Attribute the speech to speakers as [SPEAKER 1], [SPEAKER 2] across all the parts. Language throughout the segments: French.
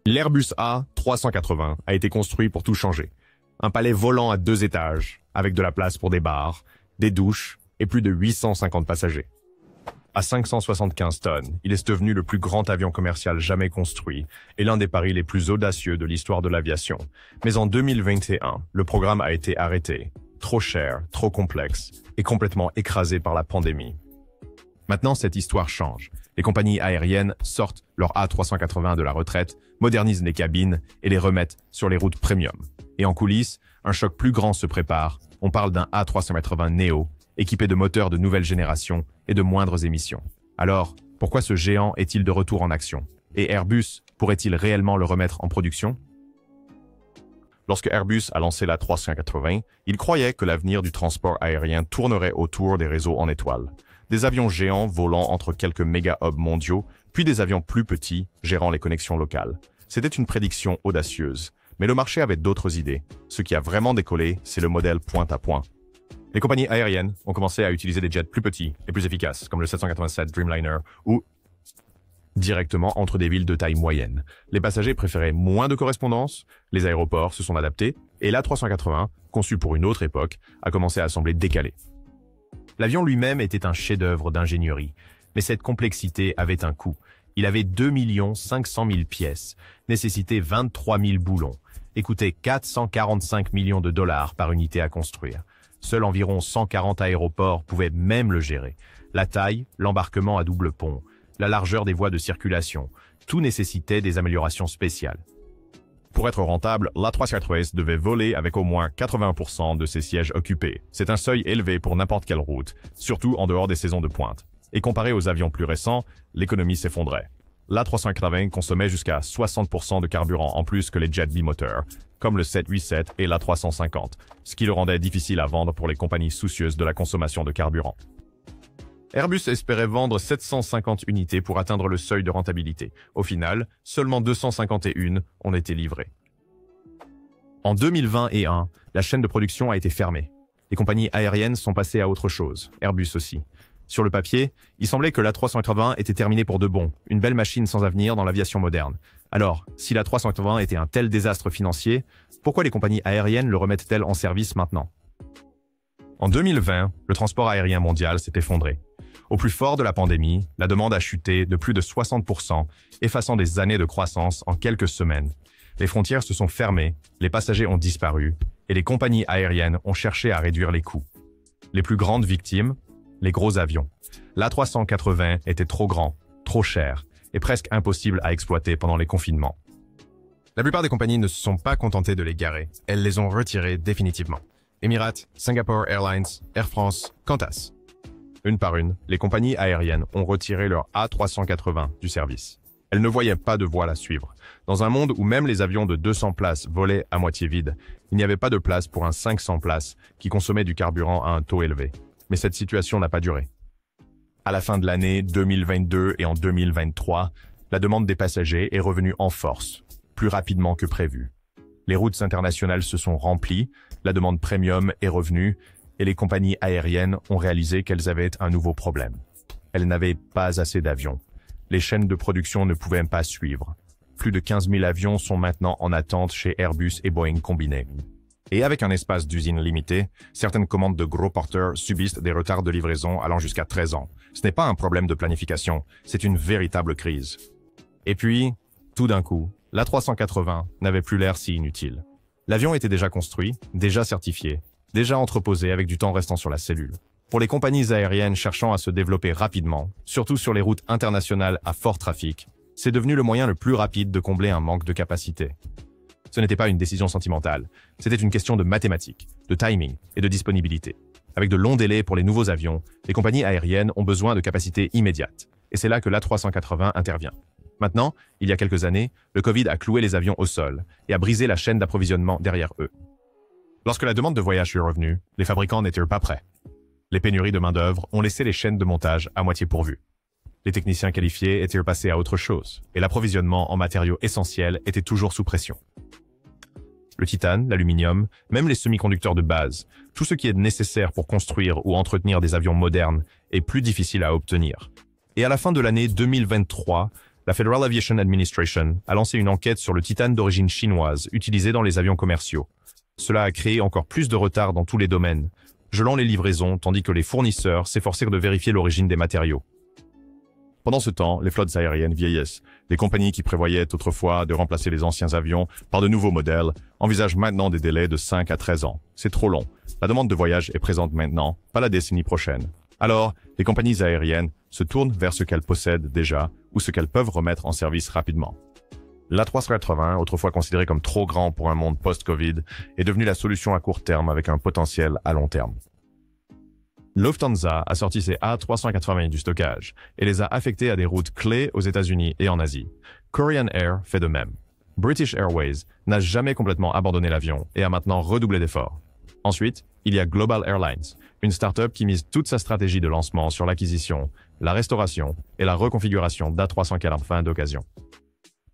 [SPEAKER 1] L'Airbus A380 a été construit pour tout changer. Un palais volant à 2 étages, avec de la place pour des bars, des douches et plus de 850 passagers. À 575 tonnes, il est devenu le plus grand avion commercial jamais construit et l'un des paris les plus audacieux de l'histoire de l'aviation. Mais en 2021, le programme a été arrêté. Trop cher, trop complexe et complètement écrasé par la pandémie. Maintenant, cette histoire change. Les compagnies aériennes sortent leur A380 de la retraite, modernisent les cabines et les remettent sur les routes premium. Et en coulisses, un choc plus grand se prépare. On parle d'un A380 Neo, équipé de moteurs de nouvelle génération et de moindres émissions. Alors, pourquoi ce géant est-il de retour en action? Et Airbus pourrait-il réellement le remettre en production? Lorsque Airbus a lancé l'A380, il croyait que l'avenir du transport aérien tournerait autour des réseaux en étoiles. Des avions géants volant entre quelques méga-hubs mondiaux, puis des avions plus petits gérant les connexions locales. C'était une prédiction audacieuse, mais le marché avait d'autres idées. Ce qui a vraiment décollé, c'est le modèle point-à-point. Les compagnies aériennes ont commencé à utiliser des jets plus petits et plus efficaces, comme le 787 Dreamliner, ou directement entre des villes de taille moyenne. Les passagers préféraient moins de correspondance, les aéroports se sont adaptés, et l'A380, conçu pour une autre époque, a commencé à sembler décalé. L'avion lui-même était un chef-d'œuvre d'ingénierie, mais cette complexité avait un coût. Il avait 2 500 000 pièces, nécessitait 23 000 boulons, et coûtait 445 millions de dollars par unité à construire. Seuls environ 140 aéroports pouvaient même le gérer. La taille, l'embarquement à double pont, la largeur des voies de circulation, tout nécessitait des améliorations spéciales. Pour être rentable, l'A380 devait voler avec au moins 80% de ses sièges occupés. C'est un seuil élevé pour n'importe quelle route, surtout en dehors des saisons de pointe. Et comparé aux avions plus récents, l'économie s'effondrait. L'A380 consommait jusqu'à 60% de carburant en plus que les jets bimoteurs, comme le 787 et l'A350, ce qui le rendait difficile à vendre pour les compagnies soucieuses de la consommation de carburant. Airbus espérait vendre 750 unités pour atteindre le seuil de rentabilité. Au final, seulement 251 ont été livrées. En 2021, la chaîne de production a été fermée. Les compagnies aériennes sont passées à autre chose, Airbus aussi. Sur le papier, il semblait que l'A380 était terminée pour de bon, une belle machine sans avenir dans l'aviation moderne. Alors, si l'A380 était un tel désastre financier, pourquoi les compagnies aériennes le remettent-elles en service maintenant? En 2020, le transport aérien mondial s'est effondré. Au plus fort de la pandémie, la demande a chuté de plus de 60%, effaçant des années de croissance en quelques semaines. Les frontières se sont fermées, les passagers ont disparu, et les compagnies aériennes ont cherché à réduire les coûts. Les plus grandes victimes? Les gros avions. L'A380 était trop grand, trop cher, et presque impossible à exploiter pendant les confinements. La plupart des compagnies ne se sont pas contentées de les garer, elles les ont retirés définitivement. Emirates, Singapore Airlines, Air France, Qantas. Une par une, les compagnies aériennes ont retiré leur A380 du service. Elles ne voyaient pas de voile à suivre. Dans un monde où même les avions de 200 places volaient à moitié vides, il n'y avait pas de place pour un 500 places qui consommait du carburant à un taux élevé. Mais cette situation n'a pas duré. À la fin de l'année 2022 et en 2023, la demande des passagers est revenue en force, plus rapidement que prévu. Les routes internationales se sont remplies, la demande premium est revenue, et les compagnies aériennes ont réalisé qu'elles avaient un nouveau problème. Elles n'avaient pas assez d'avions. Les chaînes de production ne pouvaient pas suivre. Plus de 15 000 avions sont maintenant en attente chez Airbus et Boeing combinés. Et avec un espace d'usine limité, certaines commandes de gros porteurs subissent des retards de livraison allant jusqu'à 13 ans. Ce n'est pas un problème de planification, c'est une véritable crise. Et puis, tout d'un coup, l'A380 n'avait plus l'air si inutile. L'avion était déjà construit, déjà certifié, déjà entreposé avec du temps restant sur la cellule. Pour les compagnies aériennes cherchant à se développer rapidement, surtout sur les routes internationales à fort trafic, c'est devenu le moyen le plus rapide de combler un manque de capacité. Ce n'était pas une décision sentimentale, c'était une question de mathématiques, de timing et de disponibilité. Avec de longs délais pour les nouveaux avions, les compagnies aériennes ont besoin de capacités immédiates. Et c'est là que l'A380 intervient. Maintenant, il y a quelques années, le Covid a cloué les avions au sol et a brisé la chaîne d'approvisionnement derrière eux. Lorsque la demande de voyage est revenue, les fabricants n'étaient pas prêts. Les pénuries de main-d'œuvre ont laissé les chaînes de montage à moitié pourvues. Les techniciens qualifiés étaient passés à autre chose, et l'approvisionnement en matériaux essentiels était toujours sous pression. Le titane, l'aluminium, même les semi-conducteurs de base, tout ce qui est nécessaire pour construire ou entretenir des avions modernes est plus difficile à obtenir. Et à la fin de l'année 2023, la Federal Aviation Administration a lancé une enquête sur le titane d'origine chinoise utilisé dans les avions commerciaux. Cela a créé encore plus de retard dans tous les domaines, gelant les livraisons tandis que les fournisseurs s'efforcèrent de vérifier l'origine des matériaux. Pendant ce temps, les flottes aériennes vieillissent. Les compagnies qui prévoyaient autrefois de remplacer les anciens avions par de nouveaux modèles envisagent maintenant des délais de 5 à 13 ans. C'est trop long. La demande de voyage est présente maintenant, pas la décennie prochaine. Alors, les compagnies aériennes se tournent vers ce qu'elles possèdent déjà ou ce qu'elles peuvent remettre en service rapidement. L'A380, autrefois considéré comme trop grand pour un monde post-Covid, est devenu la solution à court terme avec un potentiel à long terme. Lufthansa a sorti ses A380 du stockage et les a affectés à des routes clés aux États-Unis et en Asie. Korean Air fait de même. British Airways n'a jamais complètement abandonné l'avion et a maintenant redoublé d'efforts. Ensuite, il y a Global Airlines, une start-up qui mise toute sa stratégie de lancement sur l'acquisition, la restauration et la reconfiguration d'A380 d'occasion.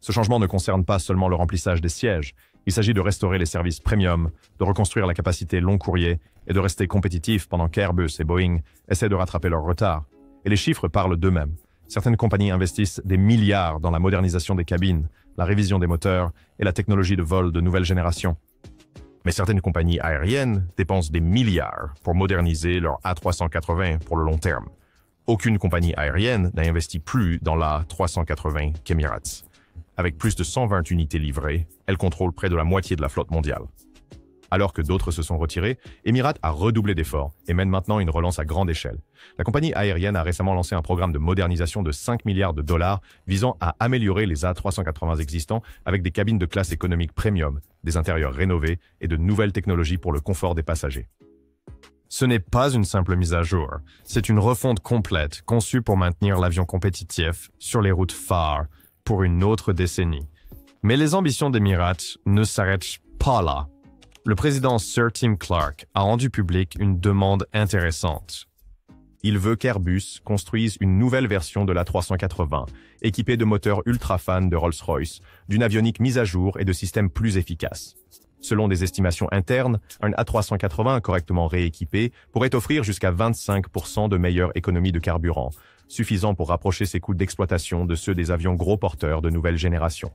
[SPEAKER 1] Ce changement ne concerne pas seulement le remplissage des sièges, il s'agit de restaurer les services premium, de reconstruire la capacité long courrier et de rester compétitif pendant qu'Airbus et Boeing essaient de rattraper leur retard. Et les chiffres parlent d'eux-mêmes. Certaines compagnies investissent des milliards dans la modernisation des cabines, la révision des moteurs et la technologie de vol de nouvelle génération. Mais certaines compagnies aériennes dépensent des milliards pour moderniser leur A380 pour le long terme. Aucune compagnie aérienne n'a investi plus dans l'A380 qu'Emirates. Avec plus de 120 unités livrées, elle contrôle près de la moitié de la flotte mondiale. Alors que d'autres se sont retirés, Emirates a redoublé d'efforts et mène maintenant une relance à grande échelle. La compagnie aérienne a récemment lancé un programme de modernisation de 5 milliards de dollars visant à améliorer les A380 existants avec des cabines de classe économique premium, des intérieurs rénovés et de nouvelles technologies pour le confort des passagers. Ce n'est pas une simple mise à jour, c'est une refonte complète conçue pour maintenir l'avion compétitif sur les routes phares pour une autre décennie. Mais les ambitions d'Emirates ne s'arrêtent pas là. Le président Sir Tim Clark a rendu public une demande intéressante. Il veut qu'Airbus construise une nouvelle version de l'A380, équipée de moteurs ultra-fans de Rolls-Royce, d'une avionique mise à jour et de systèmes plus efficaces. Selon des estimations internes, un A380 correctement rééquipé pourrait offrir jusqu'à 25% de meilleure économie de carburant, suffisant pour rapprocher ses coûts d'exploitation de ceux des avions gros porteurs de nouvelle génération.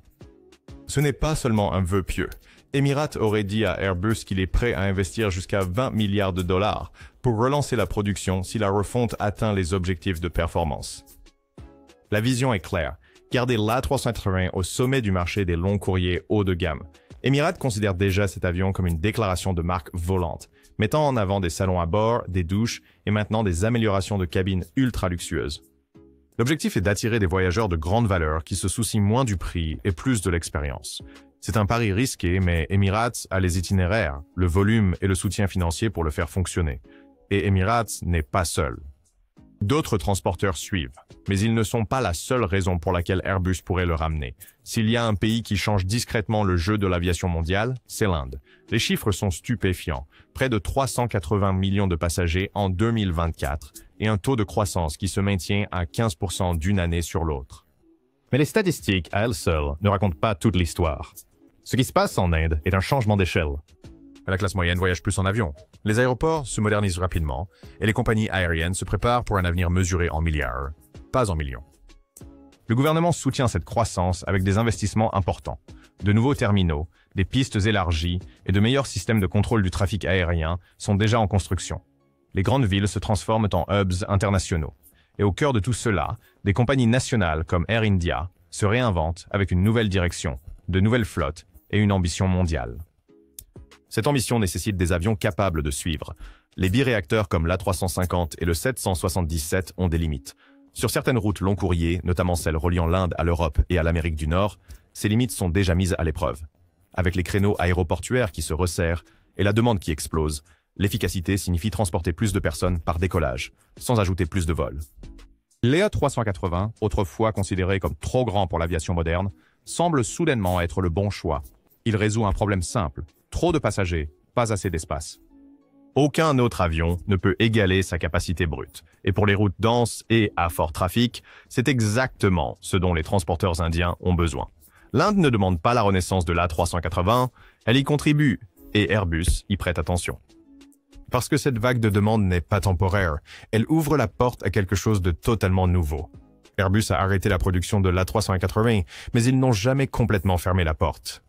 [SPEAKER 1] Ce n'est pas seulement un vœu pieux. Emirates aurait dit à Airbus qu'il est prêt à investir jusqu'à 20 milliards de dollars pour relancer la production si la refonte atteint les objectifs de performance. La vision est claire. Garder l'A380 au sommet du marché des longs courriers haut de gamme. Emirates considère déjà cet avion comme une déclaration de marque volante, mettant en avant des salons à bord, des douches et maintenant des améliorations de cabines ultra luxueuses. L'objectif est d'attirer des voyageurs de grande valeur qui se soucient moins du prix et plus de l'expérience. C'est un pari risqué, mais Emirates a les itinéraires, le volume et le soutien financier pour le faire fonctionner. Et Emirates n'est pas seul. D'autres transporteurs suivent, mais ils ne sont pas la seule raison pour laquelle Airbus pourrait le ramener. S'il y a un pays qui change discrètement le jeu de l'aviation mondiale, c'est l'Inde. Les chiffres sont stupéfiants. Près de 380 millions de passagers en 2024 et un taux de croissance qui se maintient à 15% d'une année sur l'autre. Mais les statistiques, à elles seules, ne racontent pas toute l'histoire. Ce qui se passe en Inde est un changement d'échelle. La classe moyenne voyage plus en avion. Les aéroports se modernisent rapidement et les compagnies aériennes se préparent pour un avenir mesuré en milliards, pas en millions. Le gouvernement soutient cette croissance avec des investissements importants, de nouveaux terminaux, des pistes élargies et de meilleurs systèmes de contrôle du trafic aérien sont déjà en construction. Les grandes villes se transforment en hubs internationaux. Et au cœur de tout cela, des compagnies nationales comme Air India se réinventent avec une nouvelle direction, de nouvelles flottes et une ambition mondiale. Cette ambition nécessite des avions capables de suivre. Les biréacteurs comme l'A350 et le 777 ont des limites. Sur certaines routes long courrier, notamment celles reliant l'Inde à l'Europe et à l'Amérique du Nord, ces limites sont déjà mises à l'épreuve. Avec les créneaux aéroportuaires qui se resserrent et la demande qui explose, l'efficacité signifie transporter plus de personnes par décollage, sans ajouter plus de vols. L'A380, autrefois considéré comme trop grand pour l'aviation moderne, semble soudainement être le bon choix. Il résout un problème simple. Trop de passagers, pas assez d'espace. Aucun autre avion ne peut égaler sa capacité brute. Et pour les routes denses et à fort trafic, c'est exactement ce dont les transporteurs indiens ont besoin. L'Inde ne demande pas la renaissance de l'A380, elle y contribue, et Airbus y prête attention. Parce que cette vague de demande n'est pas temporaire, elle ouvre la porte à quelque chose de totalement nouveau. Airbus a arrêté la production de l'A380, mais ils n'ont jamais complètement fermé la porte.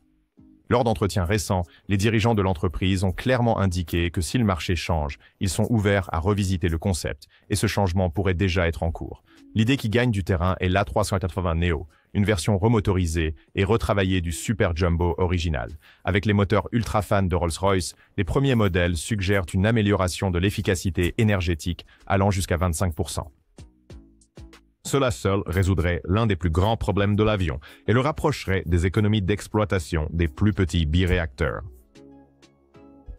[SPEAKER 1] Lors d'entretiens récents, les dirigeants de l'entreprise ont clairement indiqué que si le marché change, ils sont ouverts à revisiter le concept, et ce changement pourrait déjà être en cours. L'idée qui gagne du terrain est l'A380 Neo, une version remotorisée et retravaillée du Super Jumbo original. Avec les moteurs ultra-fans de Rolls-Royce, les premiers modèles suggèrent une amélioration de l'efficacité énergétique allant jusqu'à 25%. Cela seul résoudrait l'un des plus grands problèmes de l'avion et le rapprocherait des économies d'exploitation des plus petits biréacteurs.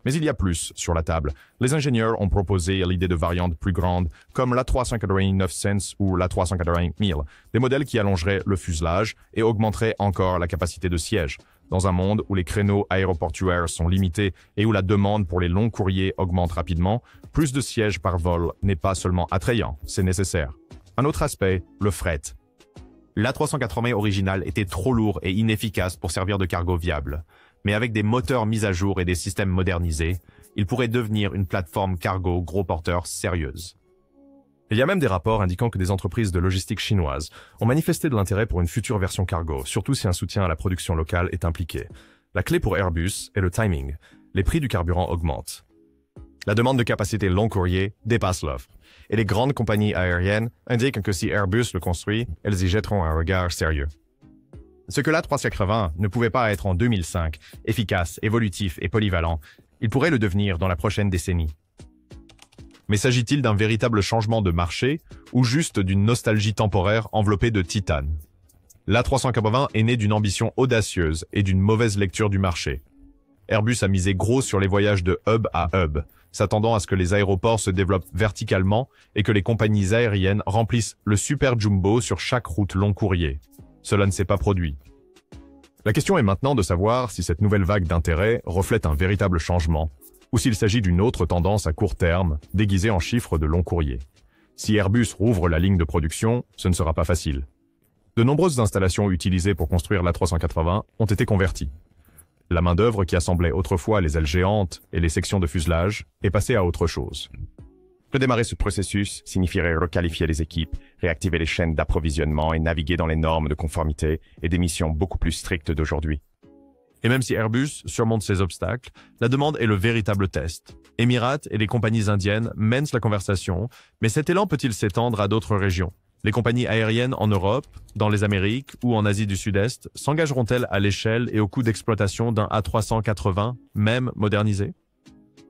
[SPEAKER 1] Mais il y a plus sur la table. Les ingénieurs ont proposé l'idée de variantes plus grandes, comme l'A380-900 ou l'A380-1000, des modèles qui allongeraient le fuselage et augmenteraient encore la capacité de siège. Dans un monde où les créneaux aéroportuaires sont limités et où la demande pour les longs courriers augmente rapidement, plus de sièges par vol n'est pas seulement attrayant, c'est nécessaire. Un autre aspect, le fret. L'A380 original était trop lourd et inefficace pour servir de cargo viable. Mais avec des moteurs mis à jour et des systèmes modernisés, il pourrait devenir une plateforme cargo gros porteur sérieuse. Il y a même des rapports indiquant que des entreprises de logistique chinoises ont manifesté de l'intérêt pour une future version cargo, surtout si un soutien à la production locale est impliqué. La clé pour Airbus est le timing. Les prix du carburant augmentent. La demande de capacité long courrier dépasse l'offre. Et les grandes compagnies aériennes indiquent que si Airbus le construit, elles y jetteront un regard sérieux. Ce que l'A380 ne pouvait pas être en 2005, efficace, évolutif et polyvalent, il pourrait le devenir dans la prochaine décennie. Mais s'agit-il d'un véritable changement de marché ou juste d'une nostalgie temporaire enveloppée de titane? L'A380 est né d'une ambition audacieuse et d'une mauvaise lecture du marché. Airbus a misé gros sur les voyages de hub à hub, s'attendant à ce que les aéroports se développent verticalement et que les compagnies aériennes remplissent le Super Jumbo sur chaque route long courrier. Cela ne s'est pas produit. La question est maintenant de savoir si cette nouvelle vague d'intérêt reflète un véritable changement, ou s'il s'agit d'une autre tendance à court terme, déguisée en chiffres de long courrier. Si Airbus rouvre la ligne de production, ce ne sera pas facile. De nombreuses installations utilisées pour construire l'A380 ont été converties. La main-d'œuvre qui assemblait autrefois les ailes géantes et les sections de fuselage est passée à autre chose. Redémarrer ce processus signifierait requalifier les équipes, réactiver les chaînes d'approvisionnement et naviguer dans les normes de conformité et des missions beaucoup plus strictes d'aujourd'hui. Et même si Airbus surmonte ces obstacles, la demande est le véritable test. Emirates et les compagnies indiennes mènent la conversation, mais cet élan peut-il s'étendre à d'autres régions? Les compagnies aériennes en Europe, dans les Amériques ou en Asie du Sud-Est s'engageront-elles à l'échelle et au coût d'exploitation d'un A380, même modernisé?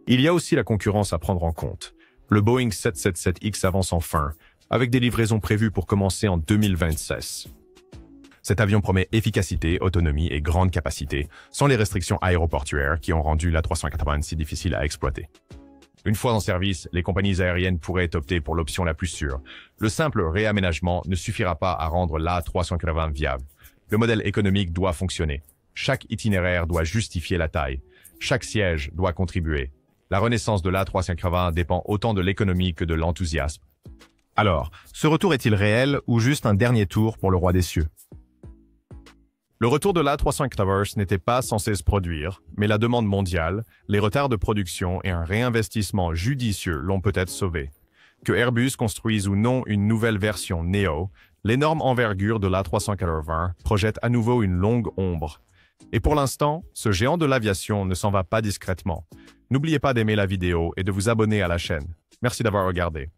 [SPEAKER 1] Il y a aussi la concurrence à prendre en compte. Le Boeing 777X avance enfin, avec des livraisons prévues pour commencer en 2026. Cet avion promet efficacité, autonomie et grande capacité, sans les restrictions aéroportuaires qui ont rendu l'A380 si difficile à exploiter. Une fois en service, les compagnies aériennes pourraient opter pour l'option la plus sûre. Le simple réaménagement ne suffira pas à rendre l'A380 viable. Le modèle économique doit fonctionner. Chaque itinéraire doit justifier la taille. Chaque siège doit contribuer. La renaissance de l'A380 dépend autant de l'économie que de l'enthousiasme. Alors, ce retour est-il réel ou juste un dernier tour pour le roi des cieux? Le retour de l'A380 n'était pas censé se produire, mais la demande mondiale, les retards de production et un réinvestissement judicieux l'ont peut-être sauvé. Que Airbus construise ou non une nouvelle version Neo, l'énorme envergure de l'A380 projette à nouveau une longue ombre. Et pour l'instant, ce géant de l'aviation ne s'en va pas discrètement. N'oubliez pas d'aimer la vidéo et de vous abonner à la chaîne. Merci d'avoir regardé.